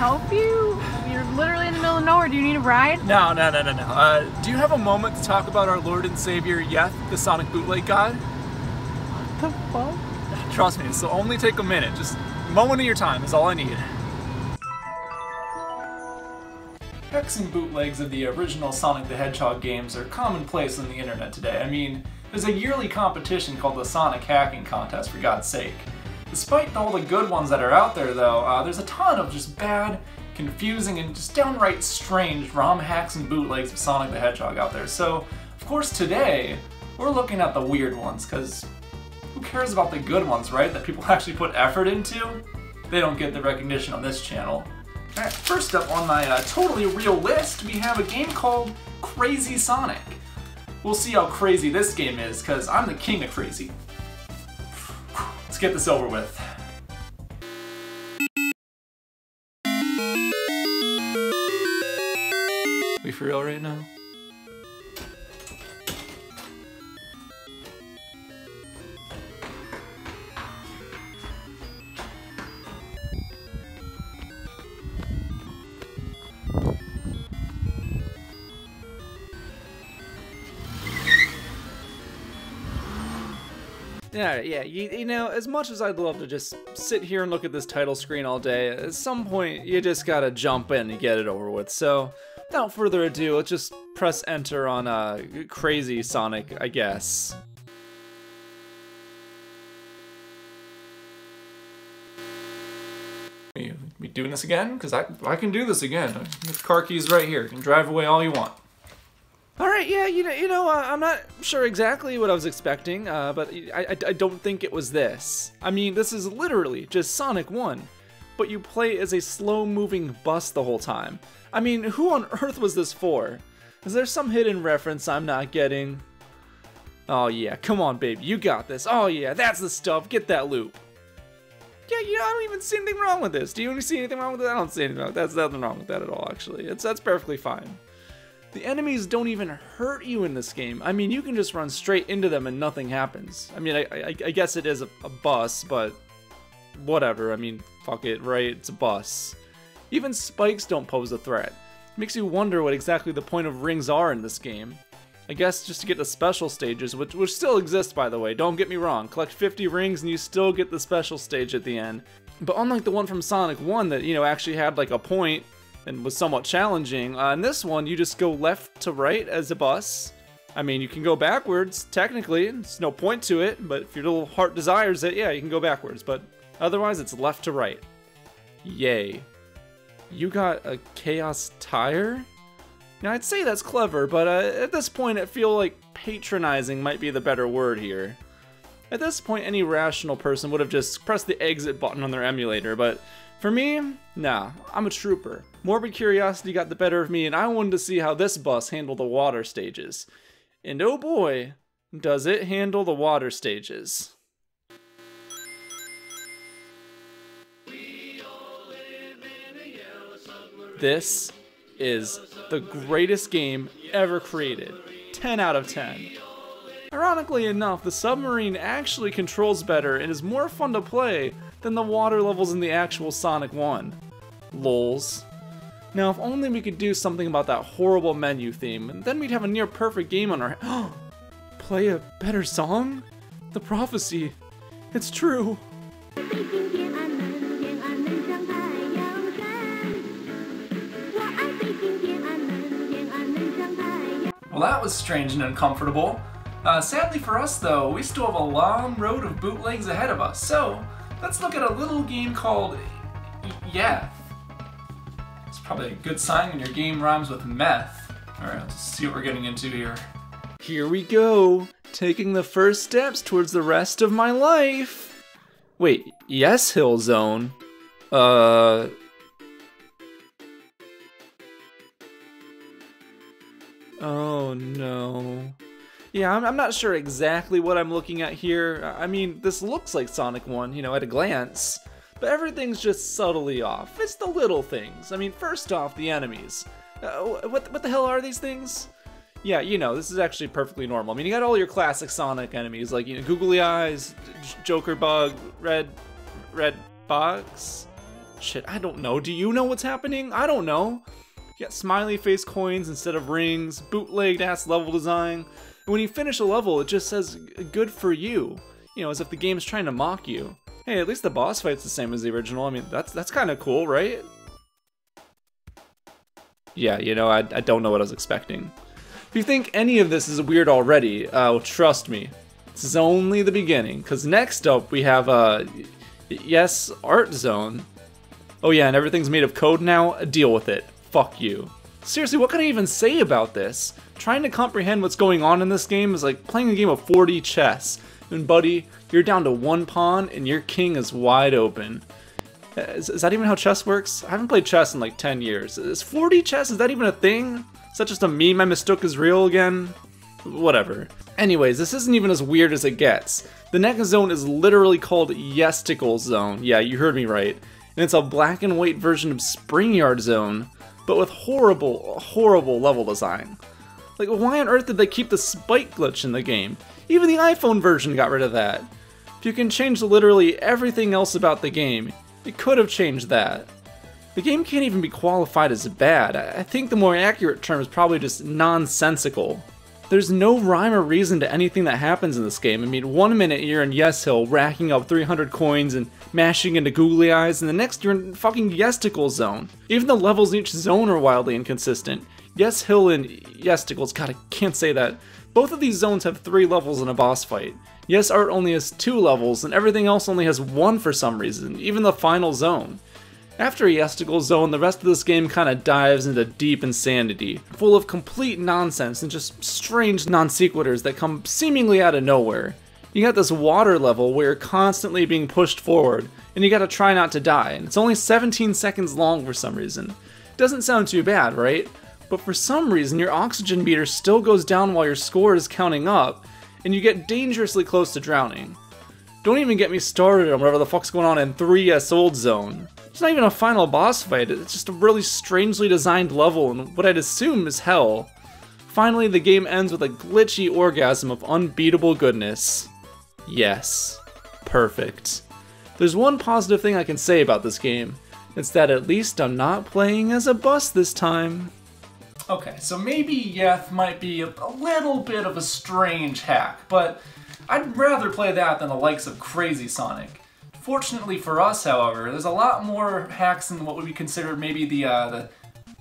help you? You're literally in the middle of nowhere. Do you need a ride? No. Do you have a moment to talk about our Lord and Savior, Yeth, the Sonic Bootleg God? What the fuck? Trust me, this will only take a minute. Just a moment of your time is all I need. Hexing bootlegs of the original Sonic the Hedgehog games are commonplace on the internet today. I mean, there's a yearly competition called the Sonic Hacking Contest, for God's sake. Despite all the good ones that are out there, though, there's a ton of just bad, confusing, and just downright strange ROM hacks and bootlegs of Sonic the Hedgehog out there. So, of course, today, we're looking at the weird ones, because who cares about the good ones, right? That people actually put effort into? They don't get the recognition on this channel. Alright, first up on my totally real list, we have a game called Crazy Sonic. We'll see how crazy this game is, because I'm the king of crazy. Let's get this over with. We for real right now? Yeah, you know, as much as I'd love to just sit here and look at this title screen all day, at some point you just gotta jump in and get it over with. So, without further ado, let's just press enter on Crazy Sonic, I guess. We doing this again? Because I can do this again. The car keys right here. You can drive away all you want. Alright, yeah, you know, I'm not sure exactly what I was expecting, but I don't think it was this. I mean, this is literally just Sonic 1, but you play as a slow-moving bus the whole time. I mean, who on earth was this for? Is there some hidden reference I'm not getting? Oh yeah, come on baby, you got this. Oh yeah, that's the stuff, get that loop. Yeah, you know, I don't even see anything wrong with this. Do you see anything wrong with it? I don't see anything wrong with that. There's nothing wrong with that at all, actually. That's perfectly fine. The enemies don't even hurt you in this game. I mean, you can just run straight into them and nothing happens. I mean, I guess it is a bus, but whatever. I mean, fuck it, right? It's a bus. Even spikes don't pose a threat. Makes you wonder what exactly the point of rings are in this game. I guess just to get the special stages, which still exist, by the way. Don't get me wrong. Collect 50 rings and you still get the special stage at the end. But unlike the one from Sonic 1 that, you know, actually had like a point and was somewhat challenging, in this one you just go left to right as a bus. I mean, you can go backwards, technically. There's no point to it, but if your little heart desires it, yeah, you can go backwards. But otherwise, it's left to right. Yay. You got a Chaos Tire? Now, I'd say that's clever, but at this point, I feel like patronizing might be the better word here. At this point, any rational person would have just pressed the exit button on their emulator, but for me, nah, I'm a trooper. Morbid curiosity got the better of me, and I wanted to see how this bus handled the water stages. And oh boy, does it handle the water stages. This is the greatest game ever created. 10 out of 10. Ironically enough, the submarine actually controls better and is more fun to play than the water levels in the actual Sonic 1. Lols. Now, if only we could do something about that horrible menu theme, and then we'd have a near perfect game on our hands. Play a better song? The prophecy. It's true. Well, that was strange and uncomfortable. Sadly for us, though, we still have a long road of bootlegs ahead of us, so let's look at a little game called Yeth. It's probably a good sign when your game rhymes with meth. Alright, let's see what we're getting into here. Here we go, taking the first steps towards the rest of my life. Wait, Yes Hill Zone? Oh no. Yeah, I'm not sure exactly what I'm looking at here. I mean, this looks like Sonic 1, you know, at a glance. But everything's just subtly off. It's the little things. I mean, first off, the enemies. What the hell are these things? Yeah, you know, this is actually perfectly normal. I mean, you got all your classic Sonic enemies, like, you know, Googly Eyes, Joker Bug, Red Box. Shit, I don't know. Do you know what's happening? I don't know. You got smiley face coins instead of rings, bootlegged ass level design. And when you finish a level, it just says, good for you. You know, as if the game's trying to mock you. Hey, at least the boss fight's the same as the original. I mean, that's kind of cool, right? Yeah, you know, I don't know what I was expecting. If you think any of this is weird already, well, trust me, this is only the beginning. Because next up, we have, yes, Art Zone. Oh yeah, and everything's made of code now? Deal with it. Fuck you. Seriously, what can I even say about this? Trying to comprehend what's going on in this game is like playing a game of 4D chess. And buddy, you're down to one pawn and your king is wide open. Is that even how chess works? I haven't played chess in like 10 years. Is 4D chess, is that even a thing? Is that just a meme I mistook as real again? Whatever. Anyways, this isn't even as weird as it gets. The next zone is literally called Yes Tickles Zone. Yeah, you heard me right. And it's a black and white version of Springyard Zone, but with horrible, horrible level design. Like, why on earth did they keep the spike glitch in the game? Even the iPhone version got rid of that. If you can change literally everything else about the game, it could have changed that. The game can't even be qualified as bad. I think the more accurate term is probably just nonsensical. There's no rhyme or reason to anything that happens in this game. I mean, 1 minute you're in Yes Hill, racking up 300 coins and mashing into googly eyes, and the next you're in fucking Yes Tickles Zone. Even the levels in each zone are wildly inconsistent. Yes Hill and Yes Tickles, god, I can't say that. Both of these zones have 3 levels in a boss fight. Yes Art only has 2 levels, and everything else only has 1 for some reason, even the final zone. After Yes Tickles Zone, the rest of this game kinda dives into deep insanity, full of complete nonsense and just strange non sequiturs that come seemingly out of nowhere. You got this water level where you're constantly being pushed forward, and you gotta try not to die, and it's only 17 seconds long for some reason. Doesn't sound too bad, right? But for some reason your oxygen meter still goes down while your score is counting up, and you get dangerously close to drowning. Don't even get me started on whatever the fuck's going on in 3S Old Zone. It's not even a final boss fight, it's just a really strangely designed level in what I'd assume is hell. Finally, the game ends with a glitchy orgasm of unbeatable goodness. Yes. Perfect. There's one positive thing I can say about this game. It's that at least I'm not playing as a bus this time. Okay, so maybe Yeth might be a little bit of a strange hack, but I'd rather play that than the likes of Crazy Sonic. Fortunately for us, however, there's a lot more hacks than what would be considered maybe the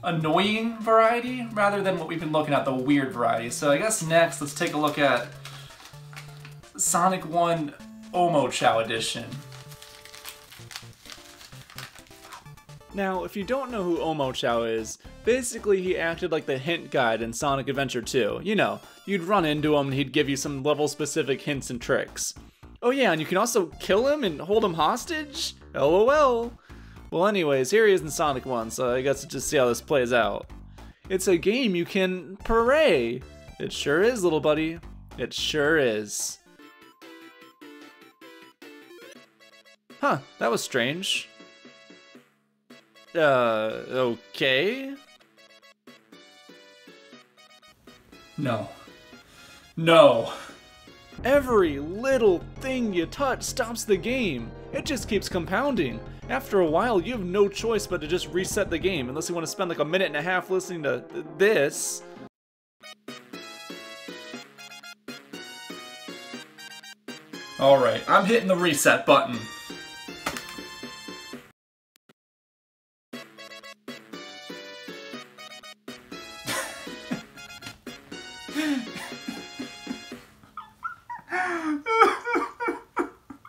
annoying variety, rather than what we've been looking at, the weird variety. So I guess next, let's take a look at Sonic 1 Omochao Edition. Now, if you don't know who Omochao is, basically he acted like the hint guide in Sonic Adventure 2. You know, you'd run into him and he'd give you some level-specific hints and tricks. Oh yeah, and you can also kill him and hold him hostage? LOL. Well anyways, here he is in Sonic 1, so I guess we'll just see how this plays out. It's a game you can parray. It sure is, little buddy. It sure is. Huh, that was strange. Okay. No. No. Every little thing you touch stops the game. It just keeps compounding. After a while, you have no choice but to just reset the game, unless you want to spend like a minute and a half listening to this. Alright, I'm hitting the reset button.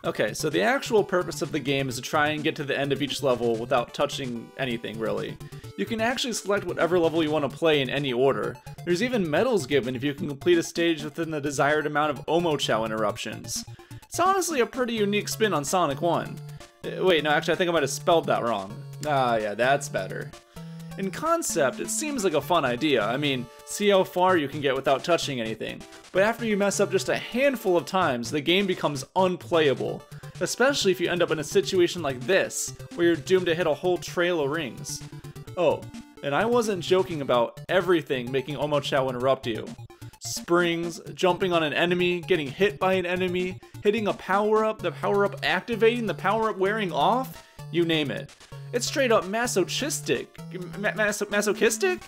Okay, so the actual purpose of the game is to try and get to the end of each level without touching anything, really. You can actually select whatever level you want to play in any order. There's even medals given if you can complete a stage within the desired amount of Omochao interruptions. It's honestly a pretty unique spin on Sonic 1. Wait, no, actually I think I might have spelled that wrong. Ah, yeah, that's better. In concept, it seems like a fun idea. I mean, see how far you can get without touching anything. But after you mess up just a handful of times, the game becomes unplayable. Especially if you end up in a situation like this, where you're doomed to hit a whole trail of rings. Oh, and I wasn't joking about everything making Omochao interrupt you. Springs, jumping on an enemy, getting hit by an enemy, hitting a power-up, the power-up activating, the power-up wearing off. you name it. It's straight up masochistic. Masochistic?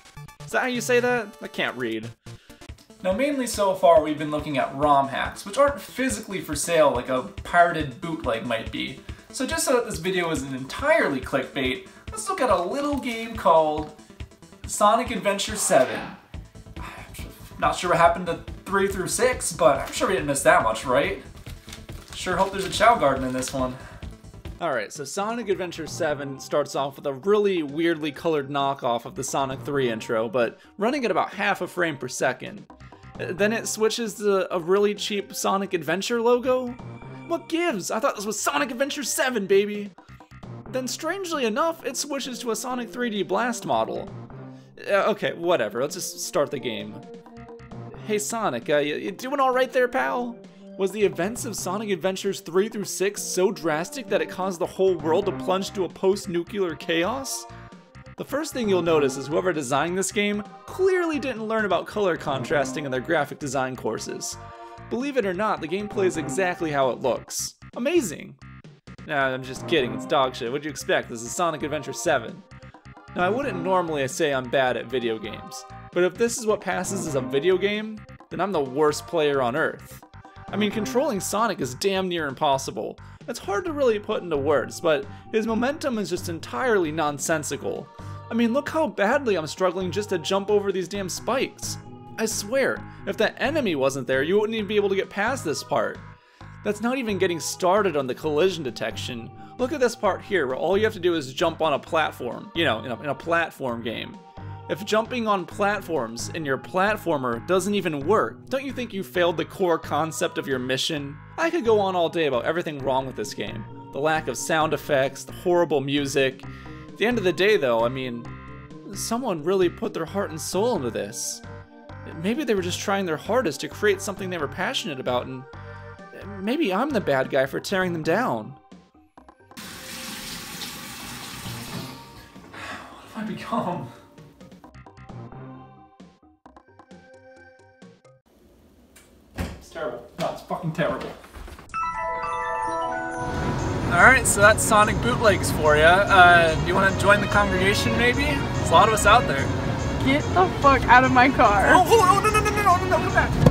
Is that how you say that? I can't read. Now mainly so far we've been looking at ROM hacks, which aren't physically for sale like a pirated bootleg might be. So just so that this video isn't entirely clickbait, let's look at a little game called Sonic Adventure 7. Not sure what happened to 3 through 6, but I'm sure we didn't miss that much, right? Sure hope there's a Chow Garden in this one. Alright, so Sonic Adventure 7 starts off with a really weirdly colored knockoff of the Sonic 3 intro, but running at about half a frame per second. Then it switches to a really cheap Sonic Adventure logo? What gives? I thought this was Sonic Adventure 7, baby! Then strangely enough, it switches to a Sonic 3D Blast model. Okay, whatever, let's just start the game. Hey Sonic, you doing alright there, pal? Was the events of Sonic Adventures 3 through 6 so drastic that it caused the whole world to plunge to a post-nuclear chaos? The first thing you'll notice is whoever designed this game clearly didn't learn about color contrasting in their graphic design courses. Believe it or not, the game plays exactly how it looks. Amazing! Nah, I'm just kidding, it's dog shit. What'd you expect? This is Sonic Adventure 7. Now, I wouldn't normally say I'm bad at video games, but if this is what passes as a video game, then I'm the worst player on Earth. I mean, controlling Sonic is damn near impossible. It's hard to really put into words, but his momentum is just entirely nonsensical. I mean, look how badly I'm struggling just to jump over these damn spikes. I swear, if that enemy wasn't there, you wouldn't even be able to get past this part. That's not even getting started on the collision detection. Look at this part here, where all you have to do is jump on a platform, you know, in a platform game. If jumping on platforms in your platformer doesn't even work, don't you think you failed the core concept of your mission? I could go on all day about everything wrong with this game. The lack of sound effects, the horrible music. At the end of the day though, I mean, someone really put their heart and soul into this. Maybe they were just trying their hardest to create something they were passionate about, and maybe I'm the bad guy for tearing them down. What have I become? It's terrible. No, it's fucking terrible. Alright, so that's Sonic Bootlegs for you. Do you want to join the congregation maybe? There's a lot of us out there. Get the fuck out of my car. Oh, no, come back.